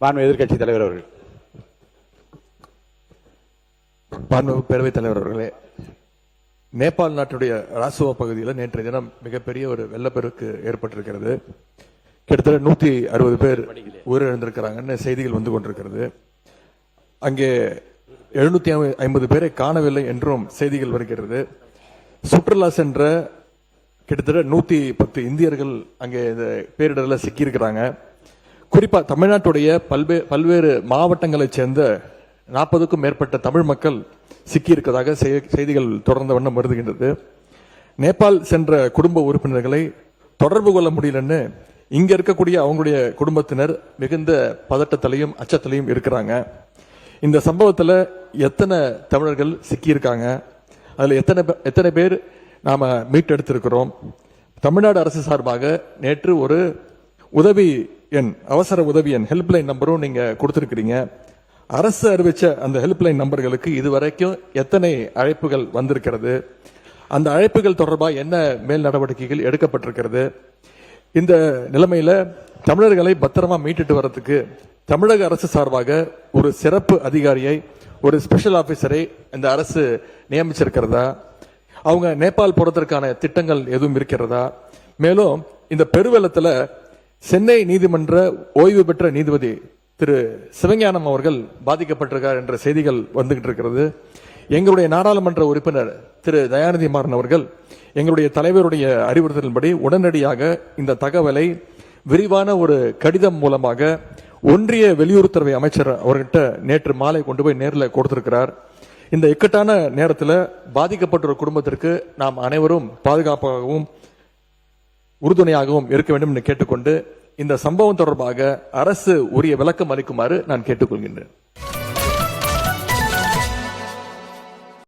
மாண்பு எதிர்க்கட்சி தலைவர் அவர்கள். மாண்பு பேரவைத் தலைவர் அவர்களே, நேபாள் நாட்டுடைய ராசுவா பகுதியில் நேற்றைய தினம் மிகப்பெரிய ஒரு வெள்ளப்பெருக்கு ஏற்பட்டிருக்கிறது. கிட்டத்தட்ட 160 பேர் உயிரிழந்திருக்கிறாங்கன்னு செய்திகள் வந்து கொண்டிருக்கிறது. அங்கே 750 பேரை காணவில்லை என்றும் செய்திகள் வருகிறது. சுற்றுலா சென்ற கிட்டத்தட்ட 110 இந்தியர்கள் அங்கே இந்த பேரிடரில் சிக்கியிருக்கிறாங்க. குறிப்பா தமிழ்நாட்டுடைய பல்வேறு மாவட்டங்களைச் சேர்ந்த 40க்கும் மேற்பட்ட தமிழ் மக்கள் சிக்கியிருப்பதாக செய்திகள் தொடர்ந்த வண்ணம் வருகின்றது. நேபாள் சென்ற குடும்ப உறுப்பினர்களை தொடர்பு கொள்ள முடியலன்னு இங்க இருக்கக்கூடிய அவங்களுடைய குடும்பத்தினர் மிகுந்த பதட்டத்திலையும் அச்சத்திலையும் இருக்கிறாங்க. இந்த சம்பவத்துல எத்தனை தமிழர்கள் சிக்கியிருக்காங்க, அதுல எத்தனை பேர் நாம மீட்டெடுத்திருக்கிறோம்? தமிழ்நாடு அரசு சார்பாக நேற்று ஒரு உதவி எண், அவசர உதவி எண் ஹெல்ப்லைன் நம்பரும் நீங்க கொடுத்திருக்கிறீங்க. அரசு அறிவிச்ச அந்த ஹெல்ப்லைன் நம்பர்களுக்கு இதுவரைக்கும் எத்தனை அழைப்புகள் வந்திருக்கிறது? அந்த அழைப்புகள் தொடர்பாக என்ன மேல் நடவடிக்கைகள் எடுக்கப்பட்டிருக்கிறது? இந்த நிலைமையில தமிழர்களை பத்திரமா மீட்டுட்டு வர்றதுக்கு தமிழக அரசு சார்பாக ஒரு சிறப்பு அதிகாரியை, ஒரு ஸ்பெஷல் ஆபீசரை இந்த அரசு நியமிச்சிருக்கிறதா? அவங்க நேபாள் போறதற்கான திட்டங்கள் எதுவும் இருக்கிறதா? மேலும் இந்த பெருவெள்ளத்துல சென்னை நீதிமன்ற ஓய்வு பெற்ற நீதிபதி திரு சிவஞானம் அவர்கள் பாதிக்கப்பட்டிருக்கார் என்ற செய்திகள் வந்துகிட்டு இருக்கிறது. எங்களுடைய நாடாளுமன்ற உறுப்பினர் திரு தயாநிதி மாறன் அவர்கள் எங்களுடைய தலைவருடைய அறிவுறுத்தலின்படி உடனடியாக இந்த தகவலை விரிவான ஒரு கடிதம் மூலமாக ஒன்றிய வெளியுறவுத்துறை அமைச்சர் அவர்கிட்ட நேற்று மாலை கொண்டு போய் நேரில் கொடுத்திருக்கிறார். இந்த இக்கட்டான நேரத்தில் பாதிக்கப்பட்ட குடும்பத்திற்கு நாம் அனைவரும் பாதுகாப்பாகவும் உறுதுணையாகவும் இருக்க வேண்டும் என்று கேட்டுக்கொண்டு இந்த சம்பவம் தொடர்பாக அரசு உரிய விளக்கம் அளிக்குமாறு நான் கேட்டுக்கொள்கின்றேன்.